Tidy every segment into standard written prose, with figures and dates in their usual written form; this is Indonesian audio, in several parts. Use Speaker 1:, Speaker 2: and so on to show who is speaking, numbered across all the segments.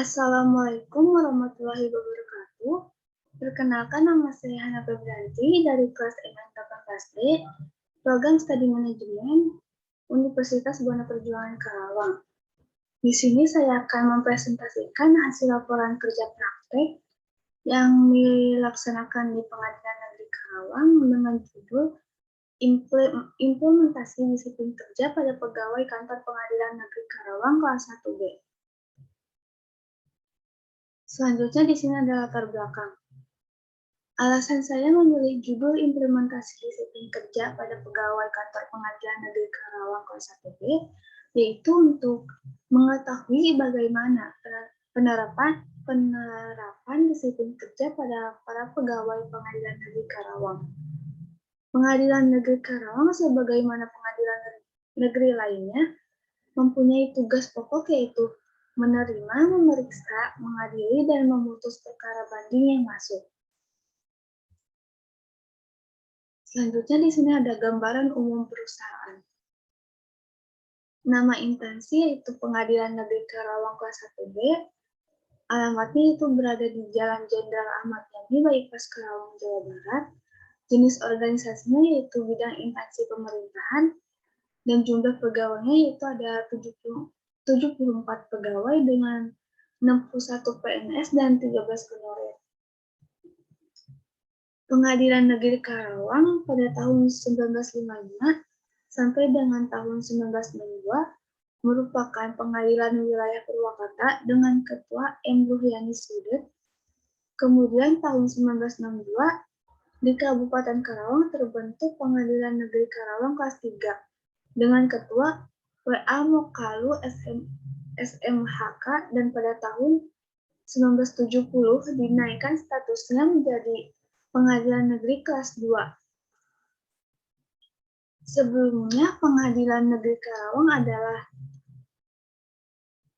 Speaker 1: Assalamualaikum warahmatullahi wabarakatuh. Perkenalkan, nama saya Hana Febrianti dari kelas M18D, program Studi Manajemen Universitas Buana Perjuangan Karawang. Di sini saya akan mempresentasikan hasil laporan kerja praktek yang dilaksanakan di Pengadilan Negeri Karawang dengan judul Implementasi Disiplin Kerja pada Pegawai Kantor Pengadilan Negeri Karawang kelas 1B. Selanjutnya di sini ada latar belakang. Alasan saya memilih judul Implementasi Disiplin Kerja pada Pegawai Kantor Pengadilan Negeri Karawang kelas 1B, yaitu untuk mengetahui bagaimana penerapan disiplin kerja pada para pegawai Pengadilan Negeri Karawang. Pengadilan Negeri Karawang, sebagaimana pengadilan negeri lainnya, mempunyai tugas pokok yaitu menerima, memeriksa, mengadili, dan memutus perkara banding yang masuk. Selanjutnya di sini ada gambaran umum perusahaan. Nama instansi yaitu Pengadilan Negeri Karawang kelas 1B. Alamatnya itu berada di Jalan Jenderal Ahmad Yani, Bypass Karawang, Jawa Barat. Jenis organisasinya yaitu bidang instansi pemerintahan, dan jumlah pegawainya yaitu ada 74 pegawai dengan 61 PNS dan 13 honorer. Pengadilan Negeri Karawang pada tahun 1955 sampai dengan tahun 1962 merupakan pengadilan wilayah Purwakarta dengan Ketua M. Ruhyani Sudet. Kemudian tahun 1962 di Kabupaten Karawang terbentuk Pengadilan Negeri Karawang kelas 3 dengan Ketua W.A. Mokalu SMHK, dan pada tahun 1970 dinaikkan statusnya menjadi Pengadilan Negeri kelas 2. Sebelumnya, Pengadilan Negeri Karawang adalah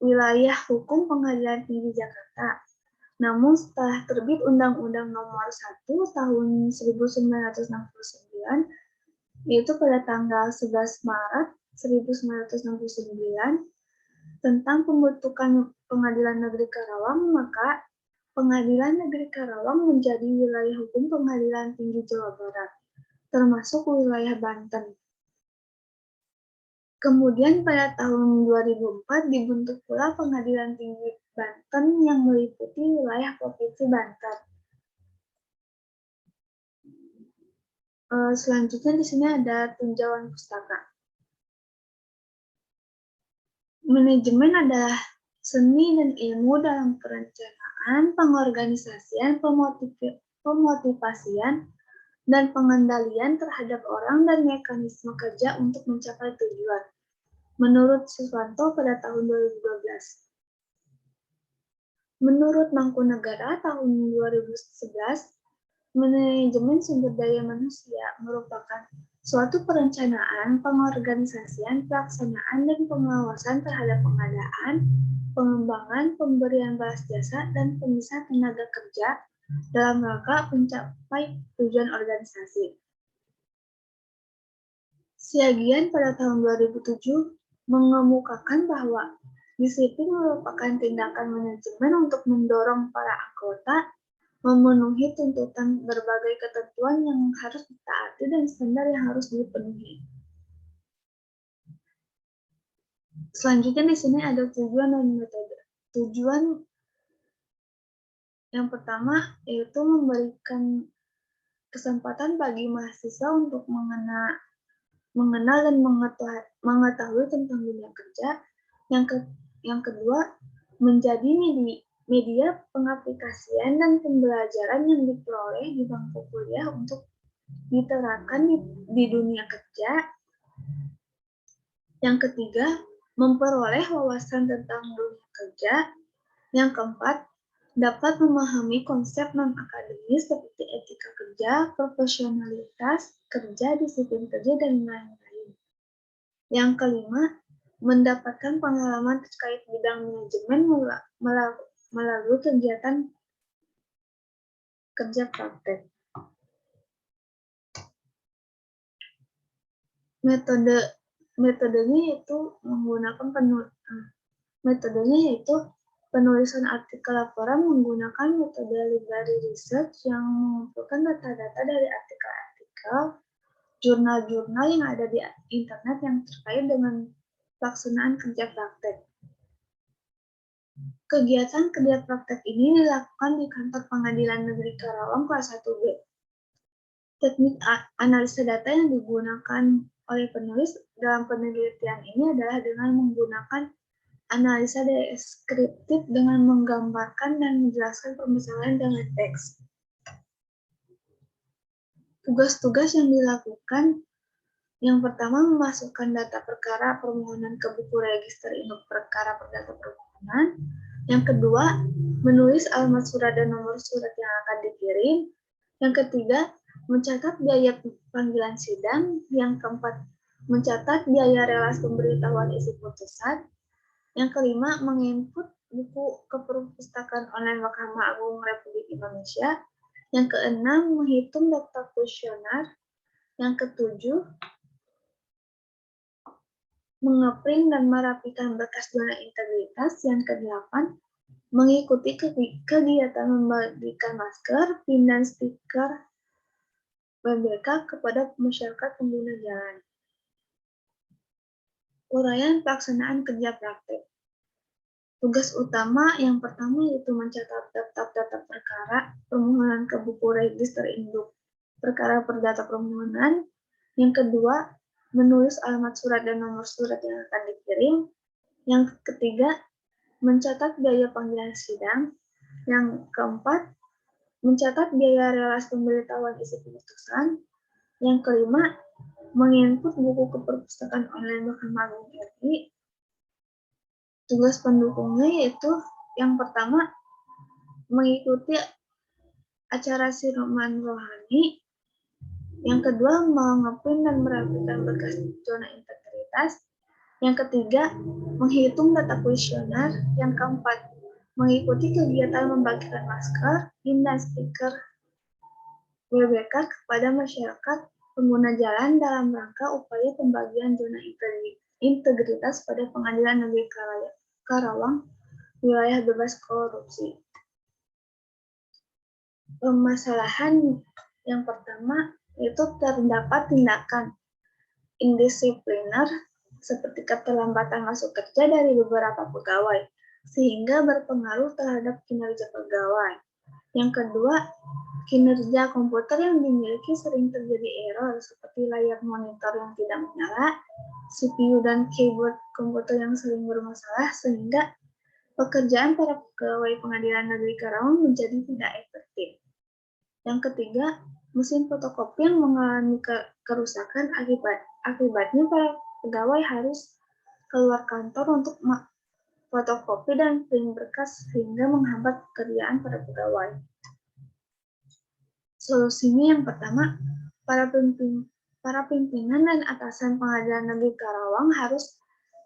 Speaker 1: wilayah hukum Pengadilan Tinggi Jakarta. Namun setelah terbit Undang-Undang Nomor 1 Tahun 1969, yaitu pada tanggal 11 Maret 1969, tentang pembentukan Pengadilan Negeri Karawang, maka Pengadilan Negeri Karawang menjadi wilayah hukum Pengadilan Tinggi Jawa Barat, termasuk wilayah Banten. Kemudian pada tahun 2004 dibentuk pula Pengadilan Tinggi Banten yang meliputi wilayah Provinsi Banten. Selanjutnya di sini ada tinjauan pustaka. Manajemen adalah seni dan ilmu dalam perencanaan, pengorganisasian, pemotivasian, dan pengendalian terhadap orang dan mekanisme kerja untuk mencapai tujuan. Menurut Suswanto pada tahun 2012. Menurut Mangkunegara tahun 2011, manajemen sumber daya manusia merupakan suatu perencanaan, pengorganisasian, pelaksanaan, dan pengawasan terhadap pengadaan, pengembangan, pemberian balas jasa, dan pemisahan tenaga kerja dalam rangka mencapai tujuan organisasi. Siagian pada tahun 2007 mengemukakan bahwa disiplin merupakan tindakan manajemen untuk mendorong para anggota memenuhi tuntutan berbagai ketentuan yang harus ditaati dan standar yang harus dipenuhi. Selanjutnya di sini ada tujuan dan metode. Tujuan yang pertama yaitu memberikan kesempatan bagi mahasiswa untuk mengenal dan mengetahui tentang dunia kerja. Yang kedua, menjadi media pengaplikasian dan pembelajaran yang diperoleh di bangku kuliah untuk diterapkan di dunia kerja. Yang ketiga, memperoleh wawasan tentang dunia kerja. Yang keempat, dapat memahami konsep non-akademis seperti etika kerja, profesionalitas kerja, disiplin kerja, dan lain-lain. Yang kelima, mendapatkan pengalaman terkait bidang manajemen melalui kegiatan kerja praktek. Metodenya yaitu Penulisan artikel laporan menggunakan metode library research yang mengumpulkan data-data dari artikel-artikel, jurnal-jurnal yang ada di internet yang terkait dengan pelaksanaan kerja praktek. Kegiatan kerja praktek ini dilakukan di kantor Pengadilan Negeri Karawang kelas 1B. Teknik analisa data yang digunakan oleh penulis dalam penelitian ini adalah dengan menggunakan analisa deskriptif dengan menggambarkan dan menjelaskan permasalahan dengan teks. Tugas-tugas yang dilakukan, yang pertama memasukkan data perkara permohonan ke buku register induk perkara perdata permohonan. Yang kedua, menulis alamat surat dan nomor surat yang akan dikirim. Yang ketiga, mencatat biaya panggilan sidang. Yang keempat, mencatat biaya relasi pemberitahuan isi putusan. Yang kelima, menginput buku ke perpustakaan online Mahkamah Agung Republik Indonesia. Yang keenam, menghitung daftar kuesioner. Yang ketujuh, mengeprint dan merapikan berkas zona integritas. Yang kedelapan, mengikuti kegiatan membagikan masker, pin dan stiker BBK kepada masyarakat pengguna jalan. Uraian pelaksanaan kerja praktek. Tugas utama yang pertama yaitu mencatat daftar-daftar perkara permohonan ke buku register induk perkara perdata permohonan. Yang kedua, menulis alamat surat dan nomor surat yang akan dikirim. Yang ketiga, mencatat biaya panggilan sidang. Yang keempat, mencatat biaya relasi pemberitahuan isi putusan. Yang kelima, menginput buku ke perpustakaan online Mahkamah Agung RI. Tugas pendukungnya yaitu yang pertama, mengikuti acara siraman rohani. Yang kedua, mengeprint dan merapikan berkas zona integritas. Yang ketiga, menghitung data kuesioner. Yang keempat, mengikuti kegiatan membagikan masker, pin dan stiker BBK kepada masyarakat pengguna jalan dalam rangka upaya pembagian zona integritas pada Pengadilan Negeri Karawang, wilayah bebas korupsi. Permasalahan yang pertama yaitu terdapat tindakan indisipliner seperti keterlambatan masuk kerja dari beberapa pegawai, sehingga berpengaruh terhadap kinerja pegawai. Yang kedua, kinerja komputer yang dimiliki sering terjadi error seperti layar monitor yang tidak menyala, CPU dan keyboard komputer yang sering bermasalah, sehingga pekerjaan para pegawai Pengadilan Negeri Karawang menjadi tidak efektif. Yang ketiga, mesin fotokopi yang mengalami kerusakan akibatnya para pegawai harus keluar kantor untuk fotokopi dan print berkas sehingga menghambat pekerjaan para pegawai. Solusinya yang pertama, para pimpinan dan atasan Pengadilan Negeri Karawang harus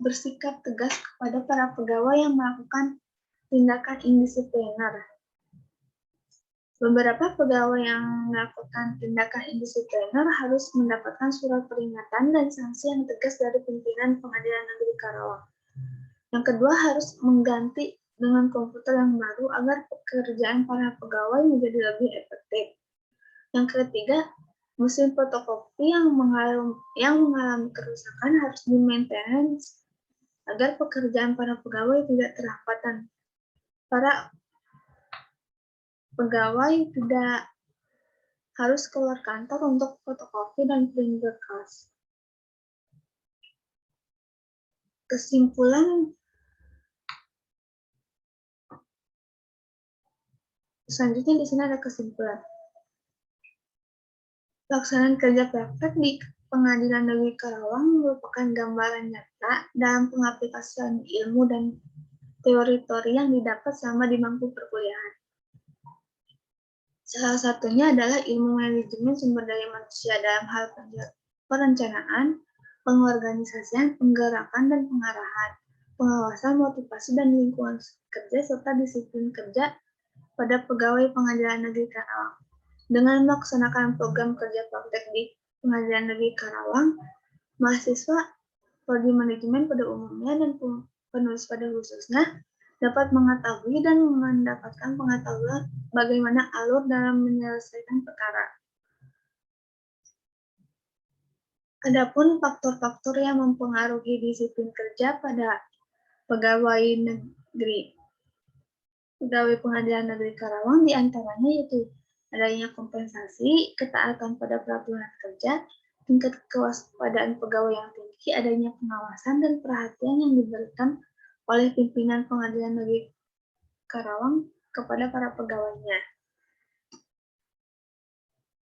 Speaker 1: bersikap tegas kepada para pegawai yang melakukan tindakan indisipliner. Beberapa pegawai yang melakukan tindakan indisipliner harus mendapatkan surat peringatan dan sanksi yang tegas dari pimpinan Pengadilan Negeri Karawang. Yang kedua, harus mengganti dengan komputer yang baru agar pekerjaan para pegawai menjadi lebih efektif. Yang ketiga, mesin fotokopi yang mengalami kerusakan harus di-maintenance agar pekerjaan para pegawai tidak terhambat dan para pegawai tidak harus keluar kantor untuk fotokopi dan print berkas. Kesimpulan selanjutnya di sini ada kesimpulan. Pelaksanaan kerja praktek di Pengadilan Negeri Karawang merupakan gambaran nyata dalam pengaplikasian ilmu dan teori-teori yang didapat selama di bangku perkuliahan. Salah satunya adalah ilmu manajemen sumber daya manusia dalam hal perencanaan, pengorganisasian, penggerakan dan pengarahan, pengawasan, motivasi dan lingkungan kerja serta disiplin kerja pada pegawai Pengadilan Negeri Karawang. Dengan melaksanakan program kerja praktek di Pengadilan Negeri Karawang, mahasiswa prodi manajemen pada umumnya dan penulis pada khususnya dapat mengetahui dan mendapatkan pengetahuan bagaimana alur dalam menyelesaikan perkara. Adapun faktor-faktor yang mempengaruhi disiplin kerja pada pegawai pengadilan negeri Karawang diantaranya yaitu adanya kompensasi, ketaatan pada peraturan kerja, tingkat kewaspadaan pegawai yang tinggi, adanya pengawasan dan perhatian yang diberikan oleh pimpinan pengadilan negeri Karawang kepada para pegawainya.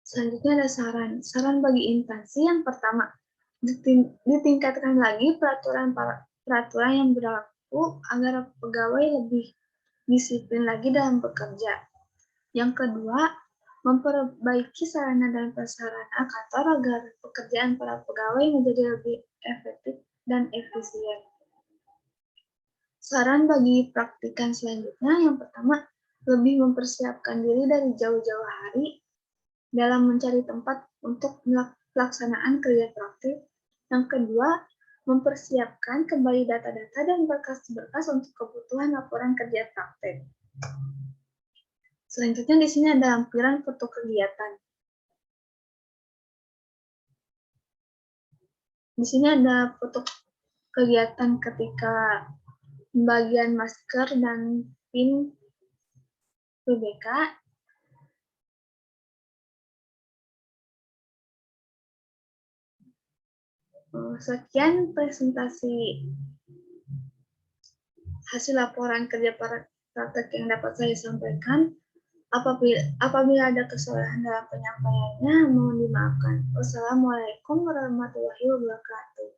Speaker 1: Selanjutnya ada saran. Saran bagi instansi yang pertama, ditingkatkan lagi peraturan yang berlaku agar pegawai lebih disiplin lagi dalam bekerja. Yang kedua, memperbaiki sarana dan prasarana kantor agar pekerjaan para pegawai menjadi lebih efektif dan efisien. Saran bagi praktikan selanjutnya, yang pertama, lebih mempersiapkan diri dari jauh-jauh hari dalam mencari tempat untuk pelaksanaan kerja praktik. Yang kedua, mempersiapkan kembali data-data dan berkas-berkas untuk kebutuhan laporan kerja praktik. Selanjutnya di sini ada lampiran foto kegiatan. Di sini ada foto kegiatan ketika pembagian masker dan PIN PBK. Sekian presentasi hasil laporan kerja praktek yang dapat saya sampaikan. Apabila ada kesalahan dalam penyampaiannya, mohon dimaafkan. Wassalamualaikum warahmatullahi wabarakatuh.